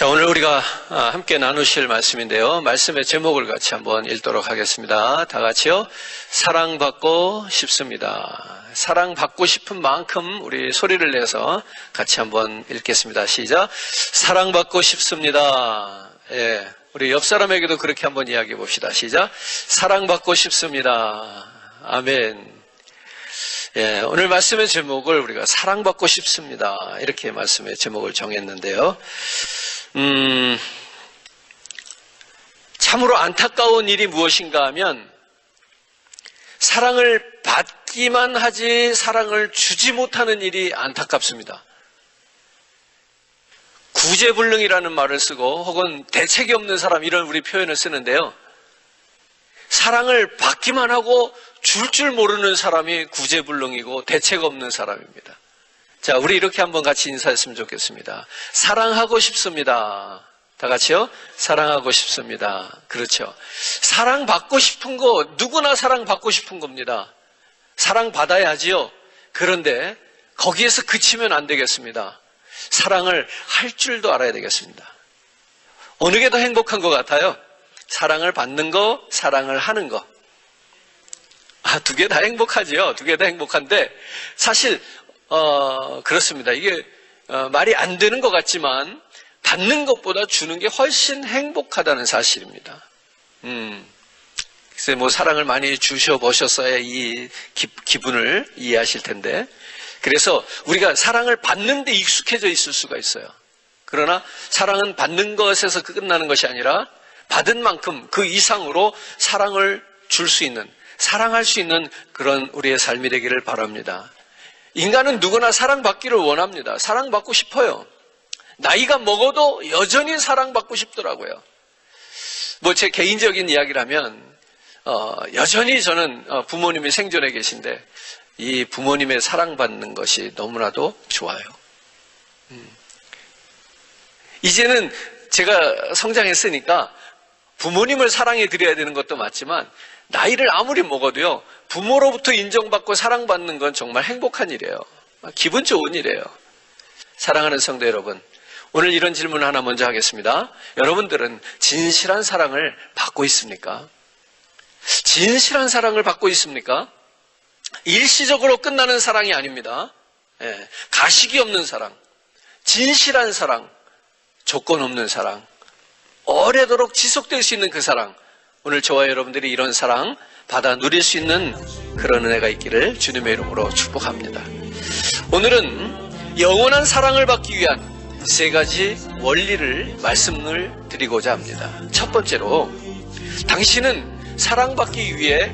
자, 오늘 우리가 함께 나누실 말씀인데요. 말씀의 제목을 같이 한번 읽도록 하겠습니다. 다 같이요. 사랑받고 싶습니다. 사랑받고 싶은 만큼 우리 소리를 내서 같이 한번 읽겠습니다. 시작. 사랑받고 싶습니다. 예, 우리 옆 사람에게도 그렇게 한번 이야기해 봅시다. 시작. 사랑받고 싶습니다. 아멘. 예, 오늘 말씀의 제목을 우리가 사랑받고 싶습니다. 이렇게 말씀의 제목을 정했는데요. 참으로 안타까운 일이 무엇인가 하면 사랑을 받기만 하지 사랑을 주지 못하는 일이 안타깝습니다. 구제불능이라는 말을 쓰고 혹은 대책이 없는 사람 이런 우리 표현을 쓰는데요. 사랑을 받기만 하고 줄 모르는 사람이 구제불능이고 대책 없는 사람입니다. 자, 우리 이렇게 한번 같이 인사했으면 좋겠습니다. 사랑하고 싶습니다. 다 같이요. 사랑하고 싶습니다. 그렇죠. 사랑받고 싶은 거 누구나 사랑받고 싶은 겁니다. 사랑받아야지요. 그런데 거기에서 그치면 안 되겠습니다. 사랑을 할 줄도 알아야 되겠습니다. 어느 게 더 행복한 것 같아요? 사랑을 받는 거, 사랑을 하는 거. 두 개 다 행복하지요. 두 개 다 행복한데 사실 그렇습니다. 이게 말이 안 되는 것 같지만 받는 것보다 주는 게 훨씬 행복하다는 사실입니다. 글쎄 뭐 사랑을 많이 주셔보셨어야 이 기분을 이해하실 텐데, 그래서 우리가 사랑을 받는 데 익숙해져 있을 수가 있어요. 그러나 사랑은 받는 것에서 끝나는 것이 아니라 받은 만큼 그 이상으로 사랑을 줄 수 있는, 사랑할 수 있는 그런 우리의 삶이 되기를 바랍니다. 인간은 누구나 사랑받기를 원합니다. 사랑받고 싶어요. 나이가 먹어도 여전히 사랑받고 싶더라고요. 뭐 제 개인적인 이야기라면 여전히 저는 부모님이 생존해 계신데 이 부모님의 사랑받는 것이 너무나도 좋아요. 이제는 제가 성장했으니까 부모님을 사랑해 드려야 되는 것도 맞지만 나이를 아무리 먹어도요, 부모로부터 인정받고 사랑받는 건 정말 행복한 일이에요. 기분 좋은 일이에요. 사랑하는 성도 여러분, 오늘 이런 질문 하나 먼저 하겠습니다. 여러분들은 진실한 사랑을 받고 있습니까? 진실한 사랑을 받고 있습니까? 일시적으로 끝나는 사랑이 아닙니다. 예, 가식이 없는 사랑, 진실한 사랑, 조건 없는 사랑, 오래도록 지속될 수 있는 그 사랑, 오늘 저와 여러분들이 이런 사랑 받아 누릴 수 있는 그런 은혜가 있기를 주님의 이름으로 축복합니다. 오늘은 영원한 사랑을 받기 위한 세 가지 원리를 말씀을 드리고자 합니다. 첫 번째로, 당신은 사랑받기 위해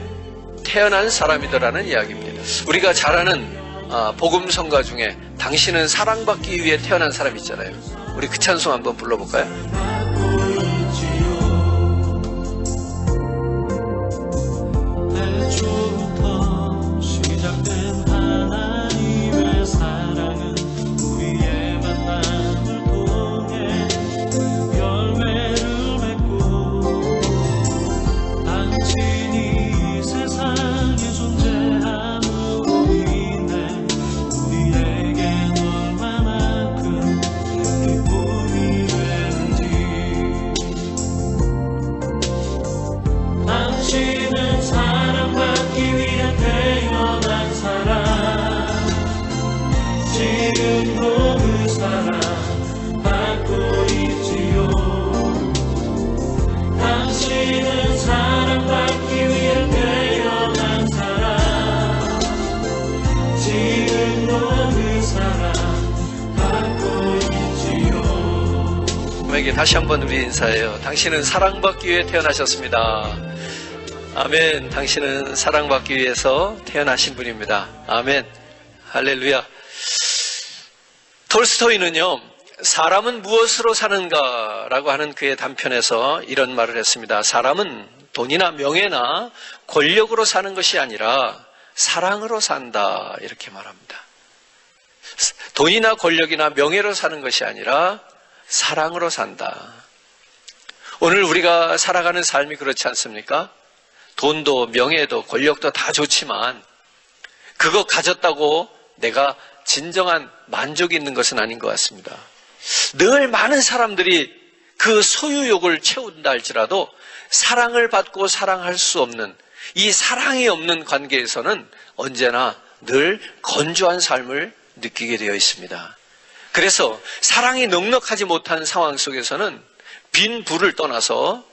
태어난 사람이더라는 이야기입니다. 우리가 잘 아는 복음성가 중에 당신은 사랑받기 위해 태어난 사람 있잖아요. 우리 그 찬송 한번 불러볼까요? 다시 한번 우리 인사해요. 당신은 사랑받기 위해 태어나셨습니다. 아멘. 당신은 사랑받기 위해서 태어나신 분입니다. 아멘. 할렐루야. 톨스토이는요, 사람은 무엇으로 사는가 라고 하는 그의 단편에서 이런 말을 했습니다. 사람은 돈이나 명예나 권력으로 사는 것이 아니라 사랑으로 산다, 이렇게 말합니다. 돈이나 권력이나 명예로 사는 것이 아니라 사랑으로 산다. 오늘 우리가 살아가는 삶이 그렇지 않습니까? 돈도 명예도 권력도 다 좋지만 그거 가졌다고 내가 진정한 만족이 있는 것은 아닌 것 같습니다. 늘 많은 사람들이 그 소유욕을 채운다 할지라도 사랑을 받고 사랑할 수 없는 이 사랑이 없는 관계에서는 언제나 늘 건조한 삶을 느끼게 되어 있습니다. 그래서 사랑이 넉넉하지 못한 상황 속에서는 빈 부를 떠나서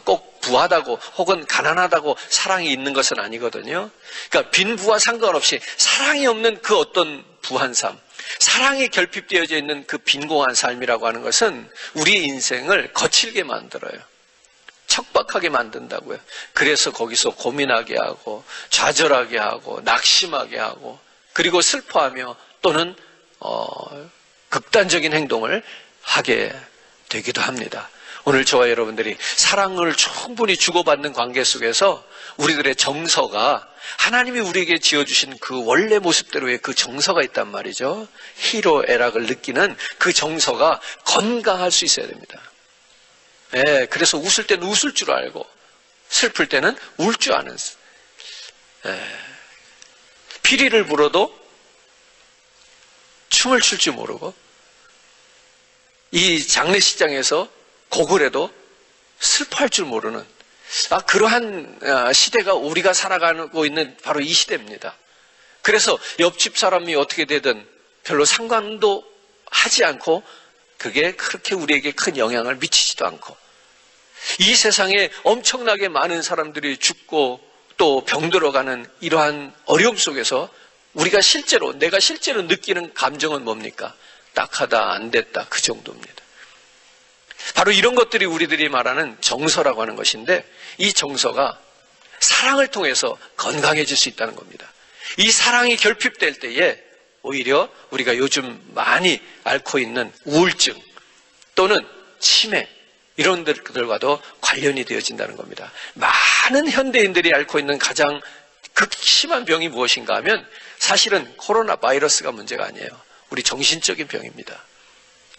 꼭 부하다고 혹은 가난하다고 사랑이 있는 것은 아니거든요. 그러니까 빈 부와 상관없이 사랑이 없는 그 어떤 부한 삶, 사랑이 결핍되어져 있는 그 빈곤한 삶이라고 하는 것은 우리의 인생을 거칠게 만들어요. 척박하게 만든다고요. 그래서 거기서 고민하게 하고 좌절하게 하고 낙심하게 하고 그리고 슬퍼하며 또는 극단적인 행동을 하게 되기도 합니다. 오늘 저와 여러분들이 사랑을 충분히 주고받는 관계 속에서 우리들의 정서가 하나님이 우리에게 지어주신 그 원래 모습대로의 그 정서가 있단 말이죠. 희로애락을 느끼는 그 정서가 건강할 수 있어야 됩니다. 네, 그래서 웃을 때는 웃을 줄 알고 슬플 때는 울 줄 아는, 피리를 불어도 춤을 출 줄 모르고 이 장례식장에서 곡을 해도 슬퍼할 줄 모르는 그러한 시대가 우리가 살아가고 있는 바로 이 시대입니다. 그래서 옆집 사람이 어떻게 되든 별로 상관도 하지 않고 그게 그렇게 우리에게 큰 영향을 미치지도 않고 이 세상에 엄청나게 많은 사람들이 죽고 또 병들어가는 이러한 어려움 속에서 우리가 내가 실제로 느끼는 감정은 뭡니까? 딱하다, 안 됐다, 그 정도입니다. 바로 이런 것들이 우리들이 말하는 정서라고 하는 것인데 이 정서가 사랑을 통해서 건강해질 수 있다는 겁니다. 이 사랑이 결핍될 때에 오히려 우리가 요즘 많이 앓고 있는 우울증 또는 치매 이런 것들과도 관련이 되어진다는 겁니다. 많은 현대인들이 앓고 있는 가장 극심한 병이 무엇인가 하면 사실은 코로나 바이러스가 문제가 아니에요. 우리 정신적인 병입니다.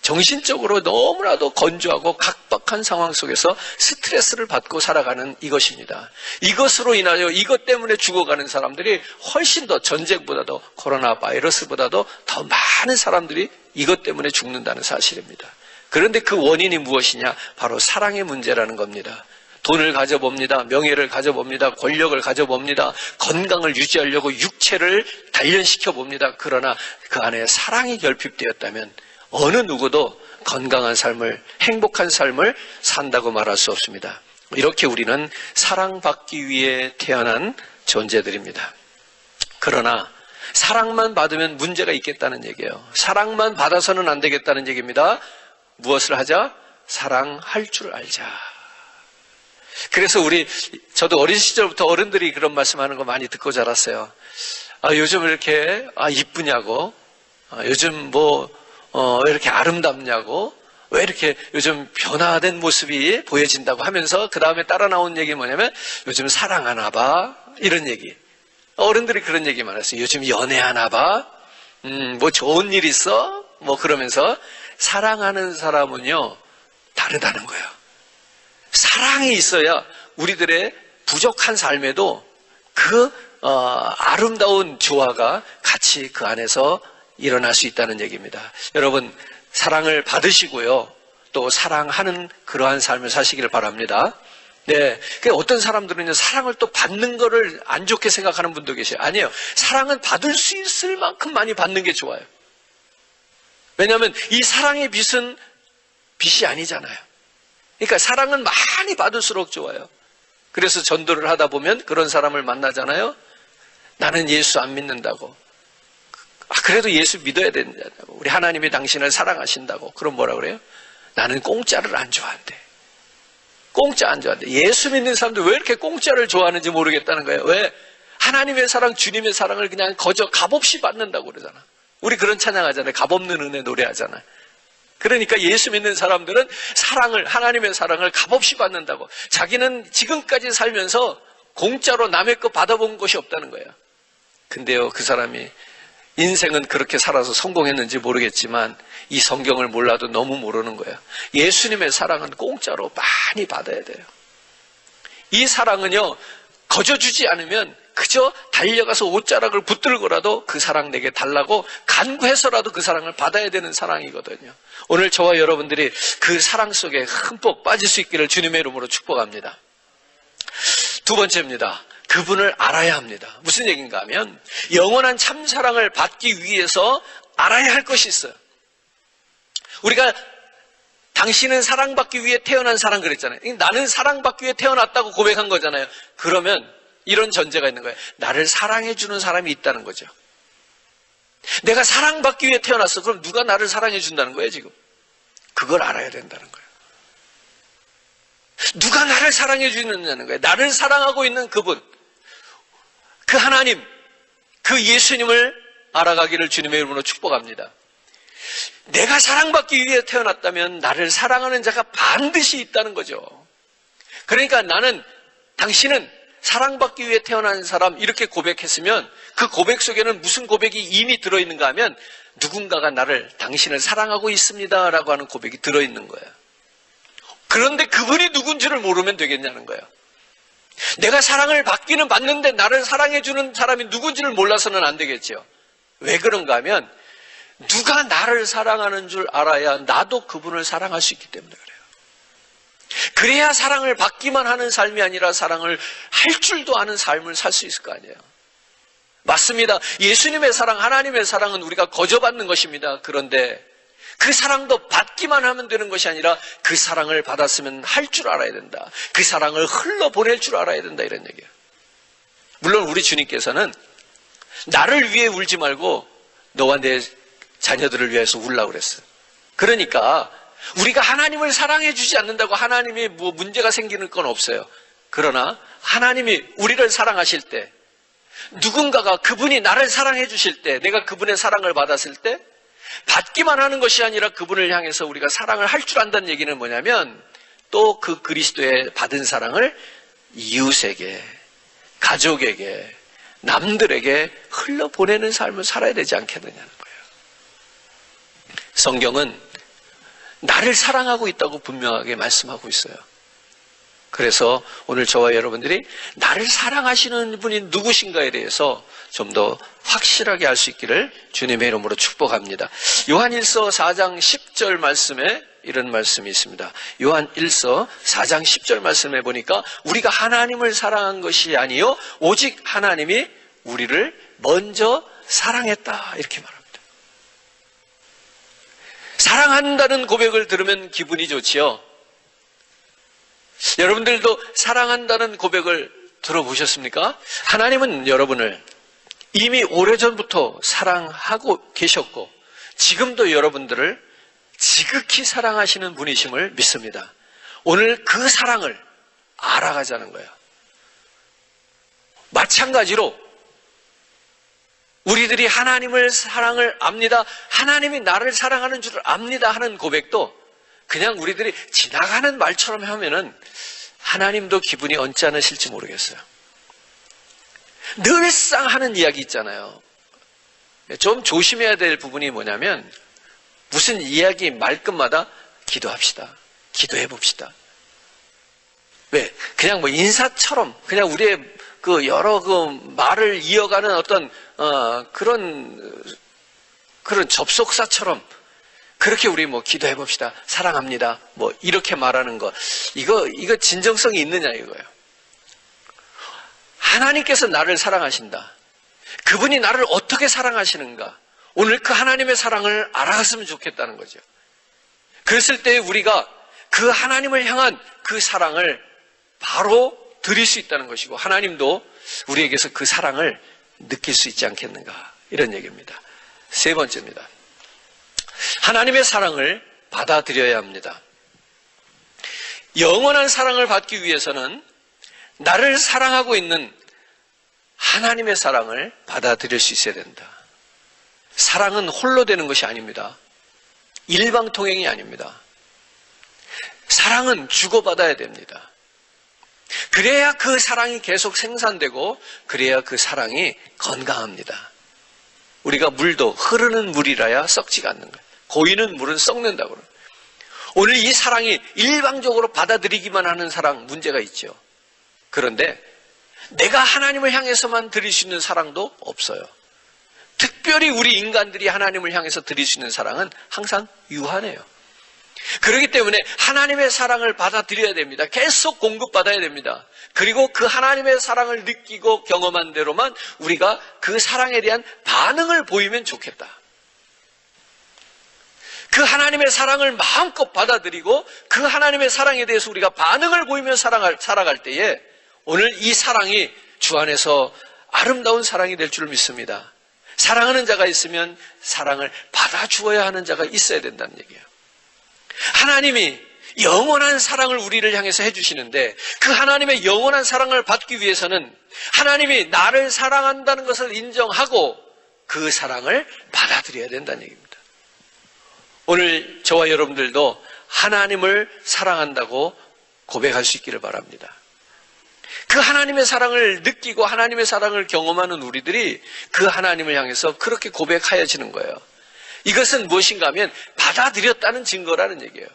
정신적으로 너무나도 건조하고 각박한 상황 속에서 스트레스를 받고 살아가는 이것입니다. 이것으로 인하여 이것 때문에 죽어가는 사람들이 훨씬 더 전쟁보다도 코로나 바이러스보다도 더 많은 사람들이 이것 때문에 죽는다는 사실입니다. 그런데 그 원인이 무엇이냐? 바로 사랑의 문제라는 겁니다. 돈을 가져봅니다. 명예를 가져봅니다. 권력을 가져봅니다. 건강을 유지하려고 육체를 단련시켜 봅니다. 그러나 그 안에 사랑이 결핍되었다면 어느 누구도 건강한 삶을, 행복한 삶을 산다고 말할 수 없습니다. 이렇게 우리는 사랑받기 위해 태어난 존재들입니다. 그러나 사랑만 받으면 문제가 있겠다는 얘기예요. 사랑만 받아서는 안 되겠다는 얘기입니다. 무엇을 하자? 사랑할 줄 알자. 그래서 저도 어린 시절부터 어른들이 그런 말씀하는 거 많이 듣고 자랐어요. 요즘 이렇게 이쁘냐고, 요즘 왜 이렇게 아름답냐고, 왜 이렇게 요즘 변화된 모습이 보여진다고 하면서 그 다음에 따라 나온 얘기 뭐냐면 요즘 사랑하나 봐, 이런 얘기. 어른들이 그런 얘기 많았어요. 요즘 연애하나 봐, 뭐 좋은 일 있어, 그러면서 사랑하는 사람은요 다르다는 거예요. 사랑이 있어야 우리들의 부족한 삶에도 그 아름다운 조화가 같이 그 안에서 일어날 수 있다는 얘기입니다. 여러분 사랑을 받으시고요 또 사랑하는 그러한 삶을 사시기를 바랍니다. 네, 어떤 사람들은 사랑을 또 받는 거를 안 좋게 생각하는 분도 계셔요. 아니에요. 사랑은 받을 수 있을 만큼 많이 받는 게 좋아요. 왜냐하면 이 사랑의 빚은 빚이 아니잖아요. 그러니까 사랑은 많이 받을수록 좋아요. 그래서 전도를 하다 보면 그런 사람을 만나잖아요. 나는 예수 안 믿는다고. 그래도 예수 믿어야 된다고. 우리 하나님이 당신을 사랑하신다고. 그럼 뭐라 그래요? 나는 공짜를 안 좋아한대. 공짜 안 좋아한대. 예수 믿는 사람들 왜 이렇게 공짜를 좋아하는지 모르겠다는 거예요. 왜? 하나님의 사랑, 주님의 사랑을 그냥 값없이 받는다고 그러잖아. 우리 그런 찬양하잖아요. 값없는 은혜 노래하잖아요. 그러니까 예수 믿는 사람들은 하나님의 사랑을 값없이 받는다고. 자기는 지금까지 살면서 공짜로 남의 거 받아본 것이 없다는 거예요. 근데요, 그 사람이 인생은 그렇게 살아서 성공했는지 모르겠지만 이 성경을 몰라도 너무 모르는 거예요. 예수님의 사랑은 공짜로 많이 받아야 돼요. 이 사랑은요, 거저주지 않으면 그저 달려가서 옷자락을 붙들고라도 그 사랑 내게 달라고 간구해서라도 그 사랑을 받아야 되는 사랑이거든요. 오늘 저와 여러분들이 그 사랑 속에 흠뻑 빠질 수 있기를 주님의 이름으로 축복합니다. 두 번째입니다. 그분을 알아야 합니다. 무슨 얘기인가 하면 영원한 참사랑을 받기 위해서 알아야 할 것이 있어요. 우리가 당신은 사랑받기 위해 태어난 사람 그랬잖아요. 나는 사랑받기 위해 태어났다고 고백한 거잖아요. 그러면 이런 전제가 있는 거예요. 나를 사랑해주는 사람이 있다는 거죠. 내가 사랑받기 위해 태어났어. 그럼 누가 나를 사랑해준다는 거예요, 지금? 그걸 알아야 된다는 거예요. 누가 나를 사랑해주느냐는 거예요. 나를 사랑하고 있는 그분, 그 하나님, 그 예수님을 알아가기를 주님의 이름으로 축복합니다. 내가 사랑받기 위해 태어났다면 나를 사랑하는 자가 반드시 있다는 거죠. 그러니까 당신은 사랑받기 위해 태어난 사람 이렇게 고백했으면 그 고백 속에는 무슨 고백이 이미 들어있는가 하면 누군가가 당신을 사랑하고 있습니다 라고 하는 고백이 들어있는 거예요. 그런데 그분이 누군지를 모르면 되겠냐는 거예요. 내가 사랑을 받기는 받는데 나를 사랑해주는 사람이 누군지를 몰라서는 안 되겠죠. 왜 그런가 하면 누가 나를 사랑하는 줄 알아야 나도 그분을 사랑할 수 있기 때문에 그래요. 그래야 사랑을 받기만 하는 삶이 아니라 사랑을 할 줄도 아는 삶을 살 수 있을 거 아니에요. 맞습니다. 예수님의 사랑, 하나님의 사랑은 우리가 거저받는 것입니다. 그런데 그 사랑도 받기만 하면 되는 것이 아니라 그 사랑을 받았으면 할 줄 알아야 된다. 그 사랑을 흘러보낼 줄 알아야 된다. 이런 얘기예요. 물론 우리 주님께서는 나를 위해 울지 말고 너와 내 자녀들을 위해서 울라고 그랬어요. 그러니까 우리가 하나님을 사랑해 주지 않는다고 하나님이 문제가 생기는 건 없어요. 그러나 하나님이 우리를 사랑하실 때, 누군가가 그분이 나를 사랑해 주실 때, 내가 그분의 사랑을 받았을 때 받기만 하는 것이 아니라 그분을 향해서 우리가 사랑을 할 줄 안다는 얘기는 뭐냐면 또 그 그리스도의 받은 사랑을 이웃에게, 가족에게, 남들에게 흘러보내는 삶을 살아야 되지 않겠느냐는 거예요. 성경은 나를 사랑하고 있다고 분명하게 말씀하고 있어요. 그래서 오늘 저와 여러분들이 나를 사랑하시는 분이 누구신가에 대해서 좀 더 확실하게 알 수 있기를 주님의 이름으로 축복합니다. 요한1서 4장 10절 말씀에 이런 말씀이 있습니다. 요한1서 4장 10절 말씀에 보니까 우리가 하나님을 사랑한 것이 아니요 오직 하나님이 우리를 먼저 사랑했다 이렇게 말합니다. 사랑한다는 고백을 들으면 기분이 좋지요. 여러분들도 사랑한다는 고백을 들어보셨습니까? 하나님은 여러분을 이미 오래전부터 사랑하고 계셨고 지금도 여러분들을 지극히 사랑하시는 분이심을 믿습니다. 오늘 그 사랑을 알아가자는 거예요. 마찬가지로 우리들이 하나님을 사랑을 압니다. 하나님이 나를 사랑하는 줄 압니다 하는 고백도 그냥 우리들이 지나가는 말처럼 하면은 하나님도 기분이 언짢 않으실지 모르겠어요. 늘상 하는 이야기 있잖아요. 좀 조심해야 될 부분이 뭐냐면 무슨 이야기 말끝마다 기도합시다. 기도해 봅시다. 왜? 그냥 인사처럼 그냥 우리의 그 여러 말을 이어가는 어떤 그런 접속사처럼 그렇게 우리 기도해 봅시다. 사랑합니다. 이렇게 말하는 거. 이거 진정성이 있느냐 이거예요. 하나님께서 나를 사랑하신다. 그분이 나를 어떻게 사랑하시는가. 오늘 그 하나님의 사랑을 알아갔으면 좋겠다는 거죠. 그랬을 때 우리가 그 하나님을 향한 그 사랑을 바로 드릴 수 있다는 것이고 하나님도 우리에게서 그 사랑을 느낄 수 있지 않겠는가. 이런 얘기입니다. 세 번째입니다. 하나님의 사랑을 받아들여야 합니다. 영원한 사랑을 받기 위해서는 나를 사랑하고 있는 하나님의 사랑을 받아들일 수 있어야 된다. 사랑은 홀로 되는 것이 아닙니다. 일방통행이 아닙니다. 사랑은 주고받아야 됩니다. 그래야 그 사랑이 계속 생산되고 그래야 그 사랑이 건강합니다. 우리가 물도 흐르는 물이라야 썩지가 않는 거예요. 고이는 물은 썩는다고. 오늘 이 사랑이 일방적으로 받아들이기만 하는 사랑 문제가 있죠. 그런데 내가 하나님을 향해서만 드릴 수 있는 사랑도 없어요. 특별히 우리 인간들이 하나님을 향해서 드릴 수 있는 사랑은 항상 유한해요. 그렇기 때문에 하나님의 사랑을 받아들여야 됩니다. 계속 공급받아야 됩니다. 그리고 그 하나님의 사랑을 느끼고 경험한 대로만 우리가 그 사랑에 대한 반응을 보이면 좋겠다. 그 하나님의 사랑을 마음껏 받아들이고 그 하나님의 사랑에 대해서 우리가 반응을 보이며 살아갈 때에 오늘 이 사랑이 주 안에서 아름다운 사랑이 될 줄 믿습니다. 사랑하는 자가 있으면 사랑을 받아주어야 하는 자가 있어야 된다는 얘기예요. 하나님이 영원한 사랑을 우리를 향해서 해주시는데 그 하나님의 영원한 사랑을 받기 위해서는 하나님이 나를 사랑한다는 것을 인정하고 그 사랑을 받아들여야 된다는 얘기입니다. 오늘 저와 여러분들도 하나님을 사랑한다고 고백할 수 있기를 바랍니다. 그 하나님의 사랑을 느끼고 하나님의 사랑을 경험하는 우리들이 그 하나님을 향해서 그렇게 고백하여지는 거예요. 이것은 무엇인가 하면 받아들였다는 증거라는 얘기예요.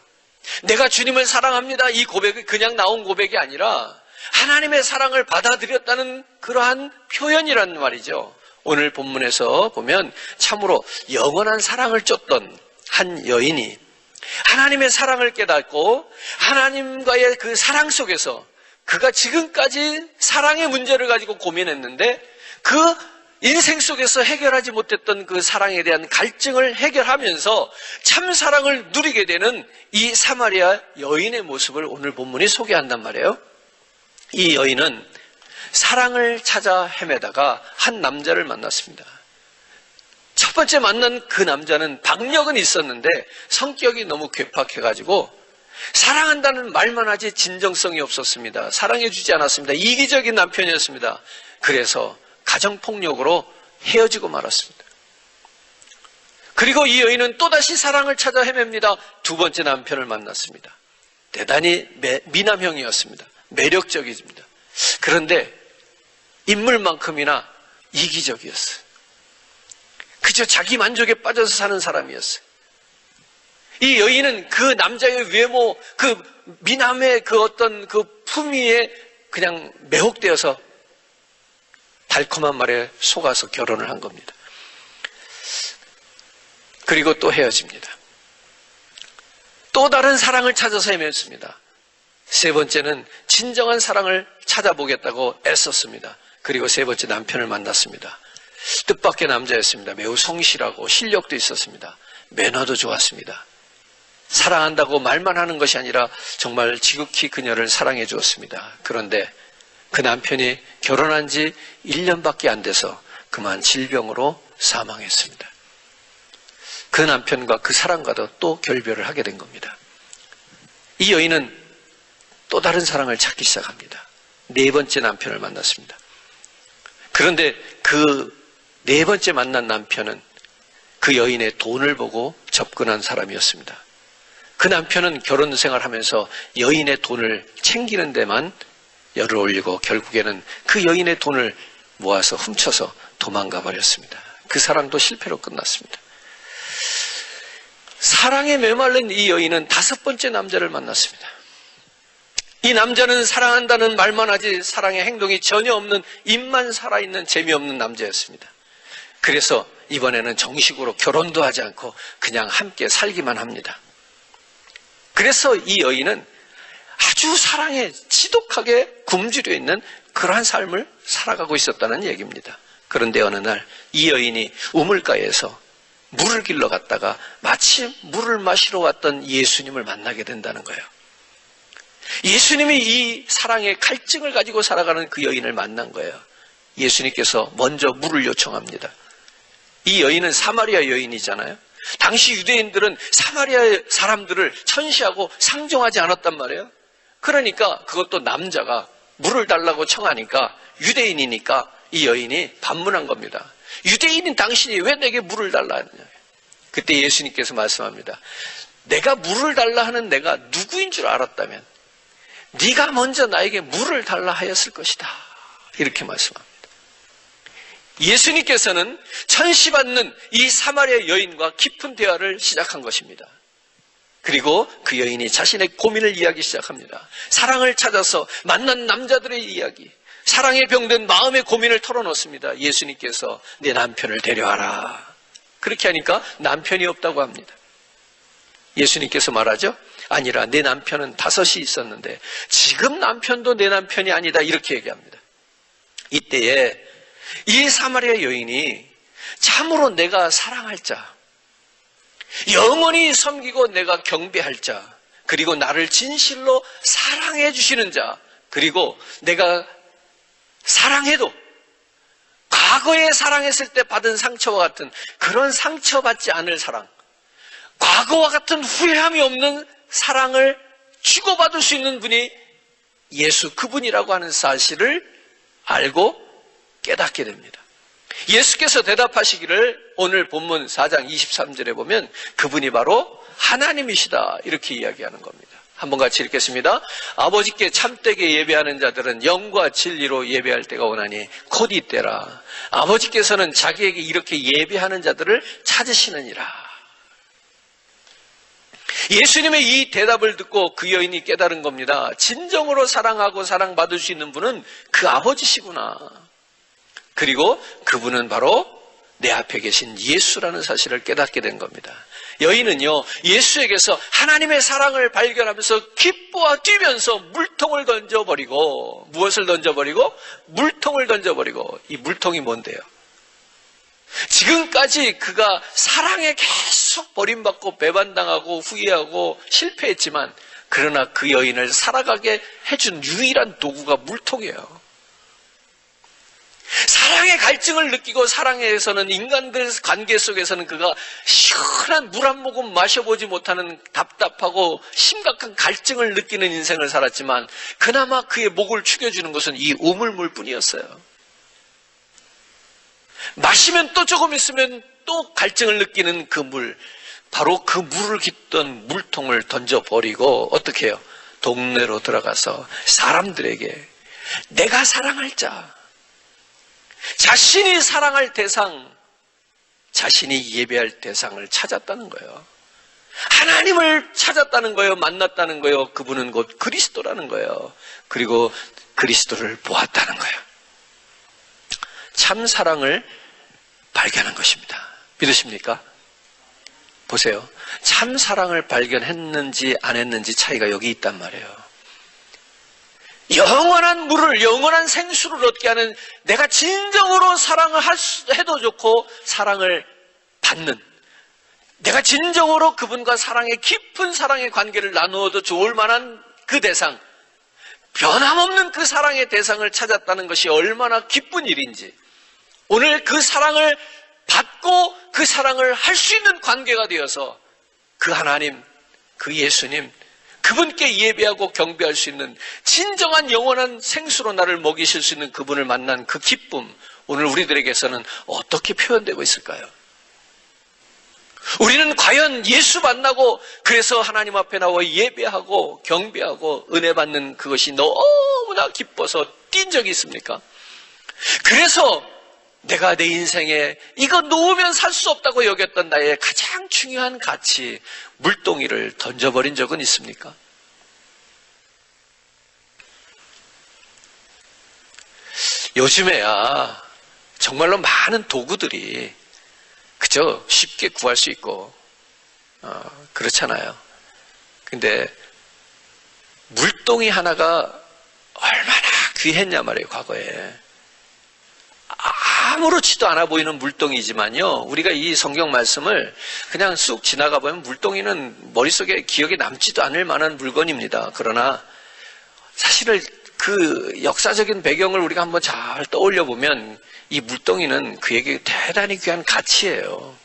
내가 주님을 사랑합니다. 이 고백이 그냥 나온 고백이 아니라 하나님의 사랑을 받아들였다는 그러한 표현이란 말이죠. 오늘 본문에서 보면 참으로 영원한 사랑을 쫓던 한 여인이 하나님의 사랑을 깨닫고 하나님과의 그 사랑 속에서 그가 지금까지 사랑의 문제를 가지고 고민했는데 그 인생 속에서 해결하지 못했던 그 사랑에 대한 갈증을 해결하면서 참 사랑을 누리게 되는 이 사마리아 여인의 모습을 오늘 본문이 소개한단 말이에요. 이 여인은 사랑을 찾아 헤매다가 한 남자를 만났습니다. 첫 번째 만난 그 남자는 박력은 있었는데 성격이 너무 괴팍해가지고 사랑한다는 말만 하지 진정성이 없었습니다. 사랑해주지 않았습니다. 이기적인 남편이었습니다. 그래서 가정폭력으로 헤어지고 말았습니다. 그리고 이 여인은 또다시 사랑을 찾아 헤맵니다. 두 번째 남편을 만났습니다. 대단히 미남형이었습니다. 매력적입니다. 그런데 인물만큼이나 이기적이었어요. 그저 자기 만족에 빠져서 사는 사람이었어요. 이 여인은 그 남자의 외모, 그 미남의 그 어떤 그 품위에 그냥 매혹되어서 달콤한 말에 속아서 결혼을 한 겁니다. 그리고 또 헤어집니다. 또 다른 사랑을 찾아서 헤맸습니다. 세 번째는 진정한 사랑을 찾아보겠다고 애썼습니다. 그리고 세 번째 남편을 만났습니다. 뜻밖의 남자였습니다. 매우 성실하고 실력도 있었습니다. 매너도 좋았습니다. 사랑한다고 말만 하는 것이 아니라 정말 지극히 그녀를 사랑해 주었습니다. 그런데 그 남편이 결혼한 지 1년밖에 안 돼서 그만 질병으로 사망했습니다. 그 남편과 그 사랑과도 또 결별을 하게 된 겁니다. 이 여인은 또 다른 사랑을 찾기 시작합니다. 네 번째 남편을 만났습니다. 그런데 그 네 번째 만난 남편은 그 여인의 돈을 보고 접근한 사람이었습니다. 그 남편은 결혼 생활하면서 여인의 돈을 챙기는 데만 열을 올리고 결국에는 그 여인의 돈을 모아서 훔쳐서 도망가 버렸습니다. 그 사랑도 실패로 끝났습니다. 사랑에 메말른 이 여인은 다섯 번째 남자를 만났습니다. 이 남자는 사랑한다는 말만 하지 사랑의 행동이 전혀 없는 입만 살아있는 재미없는 남자였습니다. 그래서 이번에는 정식으로 결혼도 하지 않고 그냥 함께 살기만 합니다. 그래서 이 여인은 아주 사랑에 지독하게 굶주려 있는 그러한 삶을 살아가고 있었다는 얘기입니다. 그런데 어느 날 이 여인이 우물가에서 물을 길러 갔다가 마침 물을 마시러 왔던 예수님을 만나게 된다는 거예요. 예수님이 이 사랑의 갈증을 가지고 살아가는 그 여인을 만난 거예요. 예수님께서 먼저 물을 요청합니다. 이 여인은 사마리아 여인이잖아요. 당시 유대인들은 사마리아 사람들을 천시하고 상종하지 않았단 말이에요. 그러니까 그것도 남자가 물을 달라고 청하니까 유대인이니까 이 여인이 반문한 겁니다. 유대인인 당신이 왜 내게 물을 달라 하느냐. 그때 예수님께서 말씀합니다. 내가 물을 달라 하는 내가 누구인 줄 알았다면 네가 먼저 나에게 물을 달라 하였을 것이다. 이렇게 말씀합니다. 예수님께서는 천시받는 이 사마리아 여인과 깊은 대화를 시작한 것입니다. 그리고 그 여인이 자신의 고민을 이야기 시작합니다. 사랑을 찾아서 만난 남자들의 이야기, 사랑에 병든 마음의 고민을 털어놓습니다. 예수님께서 내 남편을 데려와라. 그렇게 하니까 남편이 없다고 합니다. 예수님께서 말하죠. 아니라 내 남편은 5이 있었는데 지금 남편도 내 남편이 아니다. 이렇게 얘기합니다. 이때에 이 사마리아 여인이 참으로 내가 사랑할 자, 영원히 섬기고 내가 경배할 자, 그리고 나를 진실로 사랑해 주시는 자, 그리고 내가 사랑해도 과거에 사랑했을 때 받은 상처와 같은 그런 상처받지 않을 사랑, 과거와 같은 후회함이 없는 사랑을 주고받을 수 있는 분이 예수 그분이라고 하는 사실을 알고 깨닫게 됩니다. 예수께서 대답하시기를 오늘 본문 4장 23절에 보면 그분이 바로 하나님이시다 이렇게 이야기하는 겁니다. 한번 같이 읽겠습니다. 아버지께 참되게 예배하는 자들은 영과 진리로 예배할 때가 오나니 곧 이때라. 아버지께서는 자기에게 이렇게 예배하는 자들을 찾으시느니라. 예수님의 이 대답을 듣고 그 여인이 깨달은 겁니다. 진정으로 사랑하고 사랑받을 수 있는 분은 그 아버지시구나. 그리고 그분은 바로 내 앞에 계신 예수라는 사실을 깨닫게 된 겁니다. 여인은요, 예수에게서 하나님의 사랑을 발견하면서 기뻐와 뛰면서 물통을 던져버리고, 무엇을 던져버리고? 물통을 던져버리고, 이 물통이 뭔데요? 지금까지 그가 사랑에 계속 버림받고 배반당하고 후회하고 실패했지만, 그러나 그 여인을 살아가게 해준 유일한 도구가 물통이에요. 사랑의 갈증을 느끼고 사랑에서는 인간들 관계 속에서는 그가 시원한 물 한 모금 마셔보지 못하는 답답하고 심각한 갈증을 느끼는 인생을 살았지만 그나마 그의 목을 축여주는 것은 이 우물물 뿐이었어요. 마시면 또 조금 있으면 또 갈증을 느끼는 그 물, 바로 그 물을 깃던 물통을 던져버리고 어떻게 해요? 동네로 들어가서 사람들에게 내가 사랑할 자, 자신이 사랑할 대상, 자신이 예배할 대상을 찾았다는 거예요. 하나님을 찾았다는 거예요. 만났다는 거예요. 그분은 곧 그리스도라는 거예요. 그리고 그리스도를 보았다는 거예요. 참 사랑을 발견한 것입니다. 믿으십니까? 보세요. 참 사랑을 발견했는지 안 했는지 차이가 여기 있단 말이에요. 영원한 물을, 영원한 생수를 얻게 하는, 내가 진정으로 사랑을 해도 좋고 사랑을 받는, 내가 진정으로 그분과 깊은 사랑의 관계를 나누어도 좋을 만한 그 대상, 변함없는 그 사랑의 대상을 찾았다는 것이 얼마나 기쁜 일인지, 오늘 그 사랑을 받고 그 사랑을 할 수 있는 관계가 되어서 그 하나님, 그 예수님, 그분께 예배하고 경배할 수 있는 진정한 영원한 생수로 나를 먹이실 수 있는 그분을 만난 그 기쁨, 오늘 우리들에게서는 어떻게 표현되고 있을까요? 우리는 과연 예수 만나고 그래서 하나님 앞에 나와 예배하고 경배하고 은혜 받는 그것이 너무나 기뻐서 뛴 적이 있습니까? 그래서 내가 내 인생에 이거 놓으면 살 수 없다고 여겼던 나의 가장 중요한 가치, 물동이를 던져버린 적은 있습니까? 요즘에야 정말로 많은 도구들이 그저 쉽게 구할 수 있고 그렇잖아요. 근데 물동이 하나가 얼마나 귀했냐 말이에요. 과거에 아무렇지도 않아 보이는 물동이지만요, 우리가 이 성경 말씀을 그냥 쑥 지나가 보면 물동이는 머릿속에 기억에 남지도 않을 만한 물건입니다. 그러나 사실은 그 역사적인 배경을 우리가 한번 잘 떠올려 보면 이 물동이는 그에게 대단히 귀한 가치예요.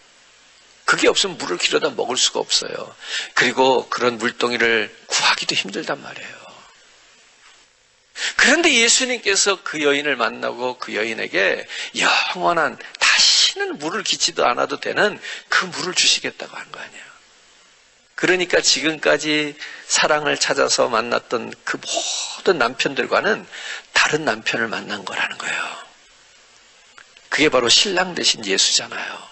그게 없으면 물을 길어다 먹을 수가 없어요. 그리고 그런 물동이를 구하기도 힘들단 말이에요. 그런데 예수님께서 그 여인을 만나고 그 여인에게 영원한, 다시는 물을 기치도 않아도 되는 그 물을 주시겠다고 한 거 아니에요. 그러니까 지금까지 사랑을 찾아서 만났던 그 모든 남편들과는 다른 남편을 만난 거라는 거예요. 그게 바로 신랑 되신 예수잖아요.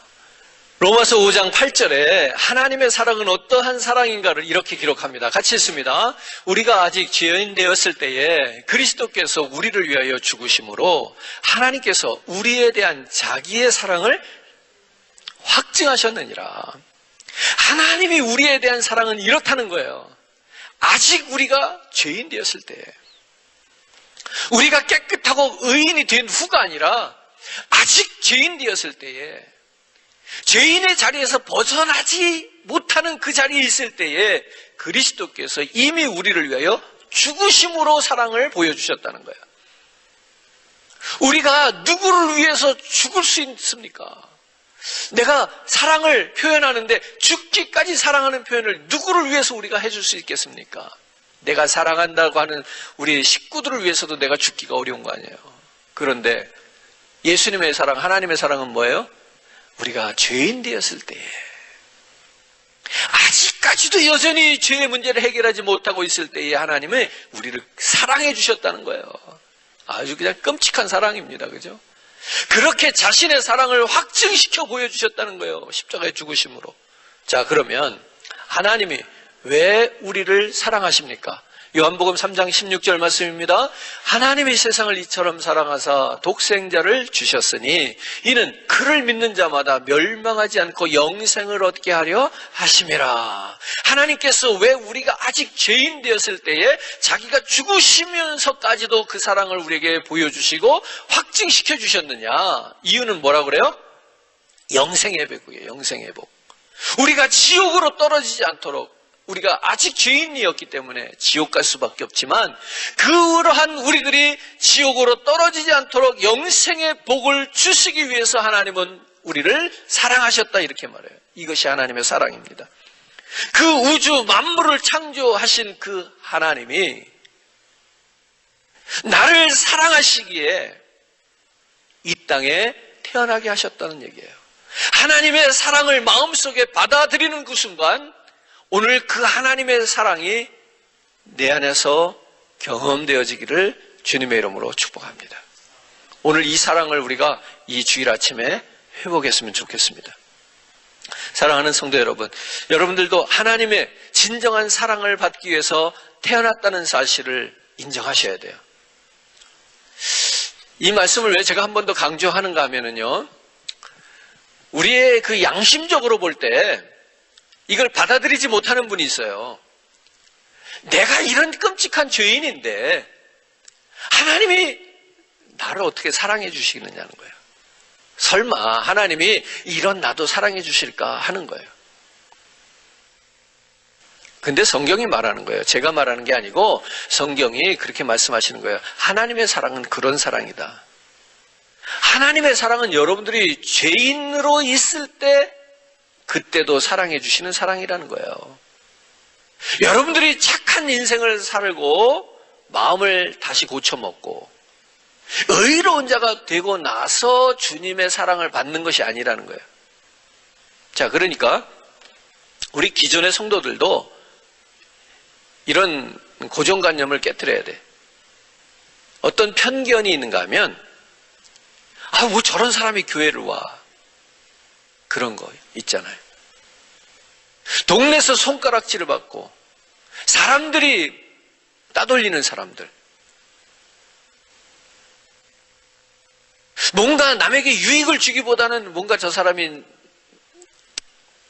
로마서 5장 8절에 하나님의 사랑은 어떠한 사랑인가를 이렇게 기록합니다. 같이 읽습니다. 우리가 아직 죄인 되었을 때에 그리스도께서 우리를 위하여 죽으심으로 하나님께서 우리에 대한 자기의 사랑을 확증하셨느니라. 하나님이 우리에 대한 사랑은 이렇다는 거예요. 아직 우리가 죄인 되었을 때에, 우리가 깨끗하고 의인이 된 후가 아니라 아직 죄인 되었을 때에, 죄인의 자리에서 벗어나지 못하는 그 자리에 있을 때에 그리스도께서 이미 우리를 위하여 죽으심으로 사랑을 보여주셨다는 거예요. 우리가 누구를 위해서 죽을 수 있습니까? 내가 사랑을 표현하는데 죽기까지 사랑하는 표현을 누구를 위해서 우리가 해줄 수 있겠습니까? 내가 사랑한다고 하는 우리 식구들을 위해서도 내가 죽기가 어려운 거 아니에요. 그런데 예수님의 사랑, 하나님의 사랑은 뭐예요? 우리가 죄인 되었을 때에, 아직까지도 여전히 죄의 문제를 해결하지 못하고 있을 때에 하나님은 우리를 사랑해 주셨다는 거예요. 아주 그냥 끔찍한 사랑입니다. 그죠? 그렇게 자신의 사랑을 확증시켜 보여주셨다는 거예요. 십자가의 죽으심으로. 자, 그러면 하나님이 왜 우리를 사랑하십니까? 요한복음 3장 16절 말씀입니다. 하나님이 세상을 이처럼 사랑하사 독생자를 주셨으니 이는 그를 믿는 자마다 멸망하지 않고 영생을 얻게 하려 하심이라. 하나님께서 왜 우리가 아직 죄인 되었을 때에 자기가 죽으시면서까지도 그 사랑을 우리에게 보여주시고 확증시켜 주셨느냐? 이유는 뭐라 그래요? 영생의 복이에요. 영생의 복. 우리가 지옥으로 떨어지지 않도록, 우리가 아직 죄인이었기 때문에 지옥 갈 수밖에 없지만 그러한 우리들이 지옥으로 떨어지지 않도록 영생의 복을 주시기 위해서 하나님은 우리를 사랑하셨다, 이렇게 말해요. 이것이 하나님의 사랑입니다. 그 우주 만물을 창조하신 그 하나님이 나를 사랑하시기에 이 땅에 태어나게 하셨다는 얘기예요. 하나님의 사랑을 마음속에 받아들이는 그 순간 오늘 그 하나님의 사랑이 내 안에서 경험되어지기를 주님의 이름으로 축복합니다. 오늘 이 사랑을 우리가 이 주일 아침에 회복했으면 좋겠습니다. 사랑하는 성도 여러분, 여러분들도 하나님의 진정한 사랑을 받기 위해서 태어났다는 사실을 인정하셔야 돼요. 이 말씀을 왜 제가 한 번 더 강조하는가 하면은요, 우리의 그 양심적으로 볼 때 이걸 받아들이지 못하는 분이 있어요. 내가 이런 끔찍한 죄인인데 하나님이 나를 어떻게 사랑해 주시겠느냐는 거예요. 설마 하나님이 이런 나도 사랑해 주실까 하는 거예요. 근데 성경이 말하는 거예요. 제가 말하는 게 아니고 성경이 그렇게 말씀하시는 거예요. 하나님의 사랑은 그런 사랑이다. 하나님의 사랑은 여러분들이 죄인으로 있을 때 그때도 사랑해 주시는 사랑이라는 거예요. 여러분들이 착한 인생을 살고 마음을 다시 고쳐먹고 의로운 자가 되고 나서 주님의 사랑을 받는 것이 아니라는 거예요. 자, 그러니까 우리 기존의 성도들도 이런 고정관념을 깨트려야 돼. 어떤 편견이 있는가 하면 뭐 저런 사람이 교회를 와. 그런 거 있잖아요. 동네에서 손가락질을 받고 사람들이 따돌리는 사람들, 뭔가 남에게 유익을 주기보다는 뭔가 저 사람이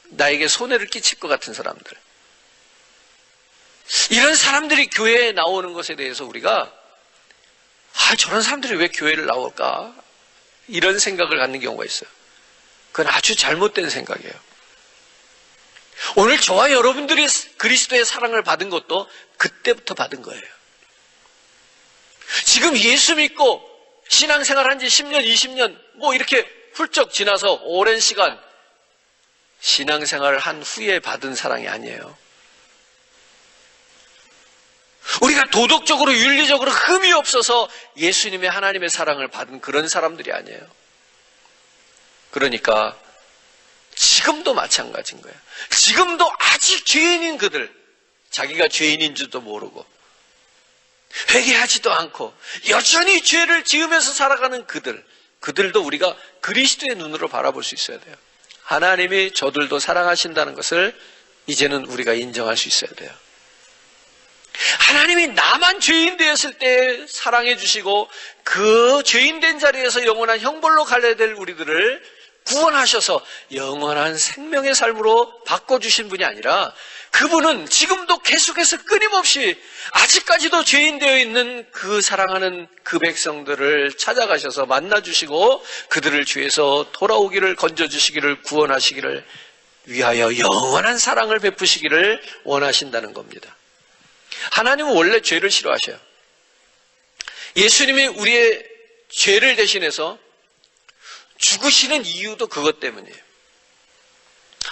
나에게 손해를 끼칠 것 같은 사람들, 이런 사람들이 교회에 나오는 것에 대해서 우리가 저런 사람들이 왜 교회를 나올까? 이런 생각을 갖는 경우가 있어요. 그건 아주 잘못된 생각이에요. 오늘 저와 여러분들이 그리스도의 사랑을 받은 것도 그때부터 받은 거예요. 지금 예수 믿고 신앙생활 한 지 10년, 20년 이렇게 훌쩍 지나서 오랜 시간 신앙생활을 한 후에 받은 사랑이 아니에요. 우리가 도덕적으로 윤리적으로 흠이 없어서 예수님의 하나님의 사랑을 받은 그런 사람들이 아니에요. 그러니까 지금도 마찬가지인 거예요. 지금도 아직 죄인인 그들, 자기가 죄인인 줄도 모르고 회개하지도 않고 여전히 죄를 지으면서 살아가는 그들도 우리가 그리스도의 눈으로 바라볼 수 있어야 돼요. 하나님이 저들도 사랑하신다는 것을 이제는 우리가 인정할 수 있어야 돼요. 하나님이 나만 죄인 되었을 때 사랑해 주시고 그 죄인 된 자리에서 영원한 형벌로 가야 될 우리들을 구원하셔서 영원한 생명의 삶으로 바꿔주신 분이 아니라 그분은 지금도 계속해서 끊임없이 아직까지도 죄인 되어 있는 그 사랑하는 그 백성들을 찾아가셔서 만나주시고 그들을 죄에서 돌아오기를 건져주시기를 구원하시기를 위하여 영원한 사랑을 베푸시기를 원하신다는 겁니다. 하나님은 원래 죄를 싫어하셔요. 예수님이 우리의 죄를 대신해서 죽으시는 이유도 그것 때문이에요.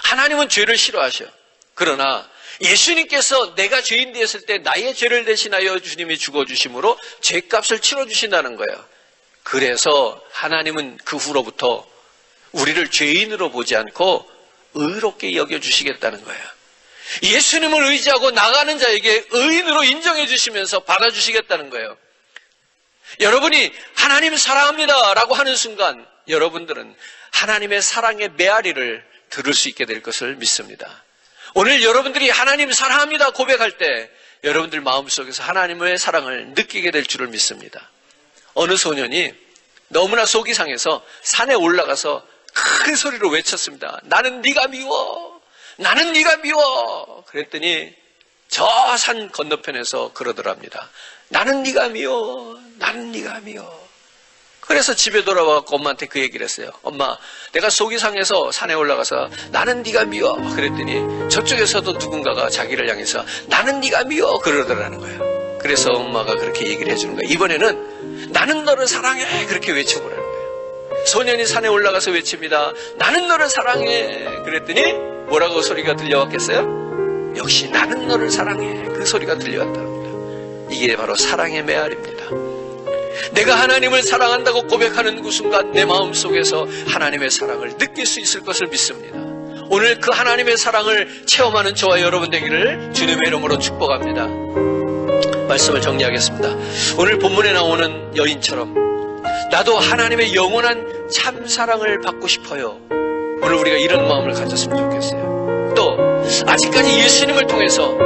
하나님은 죄를 싫어하셔요. 그러나 예수님께서 내가 죄인 되었을 때 나의 죄를 대신하여 주님이 죽어주심으로 죄값을 치러주신다는 거예요. 그래서 하나님은 그 후로부터 우리를 죄인으로 보지 않고 의롭게 여겨주시겠다는 거예요. 예수님을 의지하고 나가는 자에게 의인으로 인정해 주시면서 받아주시겠다는 거예요. 여러분이 하나님 사랑합니다 라고 하는 순간 여러분들은 하나님의 사랑의 메아리를 들을 수 있게 될 것을 믿습니다. 오늘 여러분들이 하나님 사랑합니다 고백할 때 여러분들 마음속에서 하나님의 사랑을 느끼게 될 줄을 믿습니다. 어느 소년이 너무나 속이 상해서 산에 올라가서 큰 소리로 외쳤습니다. 나는 네가 미워. 나는 네가 미워. 그랬더니 저 산 건너편에서 그러더랍니다. 나는 네가 미워. 나는 네가 미워. 그래서 집에 돌아와서 엄마한테 그 얘기를 했어요. 엄마, 내가 속이 상해서 산에 올라가서 나는 네가 미워. 그랬더니 저쪽에서도 누군가가 자기를 향해서 나는 네가 미워. 그러더라는 거예요. 그래서 엄마가 그렇게 얘기를 해주는 거예요. 이번에는 나는 너를 사랑해. 그렇게 외쳐보라는 거예요. 소년이 산에 올라가서 외칩니다. 나는 너를 사랑해. 그랬더니 뭐라고 소리가 들려왔겠어요? 역시 나는 너를 사랑해. 그 소리가 들려왔다는 겁니다. 이게 바로 사랑의 메아리입니다. 내가 하나님을 사랑한다고 고백하는 그 순간 내 마음속에서 하나님의 사랑을 느낄 수 있을 것을 믿습니다. 오늘 그 하나님의 사랑을 체험하는 저와 여러분 되기를 주님의 이름으로 축복합니다. 말씀을 정리하겠습니다. 오늘 본문에 나오는 여인처럼 나도 하나님의 영원한 참 사랑을 받고 싶어요. 오늘 우리가 이런 마음을 가졌으면 좋겠어요. 또 아직까지 예수님을 통해서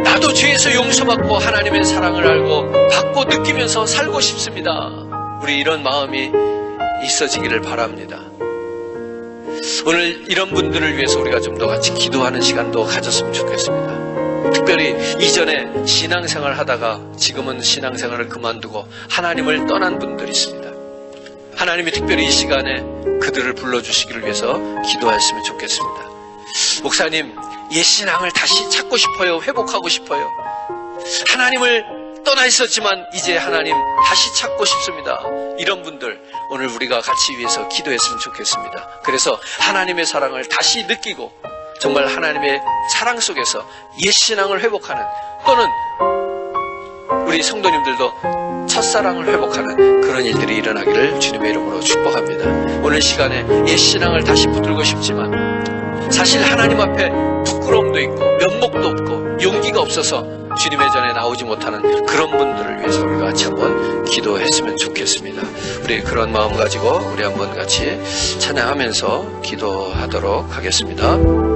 나도 죄에서 용서받고 하나님의 사랑을 알고 받고 느끼면서 살고 싶습니다. 우리 이런 마음이 있어지기를 바랍니다. 오늘 이런 분들을 위해서 우리가 좀 더 같이 기도하는 시간도 가졌으면 좋겠습니다. 특별히 이전에 신앙생활 하다가 지금은 신앙생활을 그만두고 하나님을 떠난 분들이 있습니다. 하나님이 특별히 이 시간에 그들을 불러주시기를 위해서 기도하였으면 좋겠습니다. 목사님, 옛 신앙을 다시 찾고 싶어요. 회복하고 싶어요. 하나님을 떠나 있었지만 이제 하나님 다시 찾고 싶습니다. 이런 분들 오늘 우리가 같이 위해서 기도했으면 좋겠습니다. 그래서 하나님의 사랑을 다시 느끼고 정말 하나님의 사랑 속에서 옛신앙을 회복하는 또는 우리 성도님들도 첫사랑을 회복하는 그런 일들이 일어나기를 주님의 이름으로 축복합니다. 오늘 시간에 옛신앙을 다시 붙들고 싶지만 사실 하나님 앞에 부끄러움도 있고 면목도 없고 용기가 없어서 주님의 전에 나오지 못하는 그런 분들을 위해서 우리가 같이 한번 기도했으면 좋겠습니다. 우리 그런 마음 가지고 우리 한번 같이 찬양하면서 기도하도록 하겠습니다.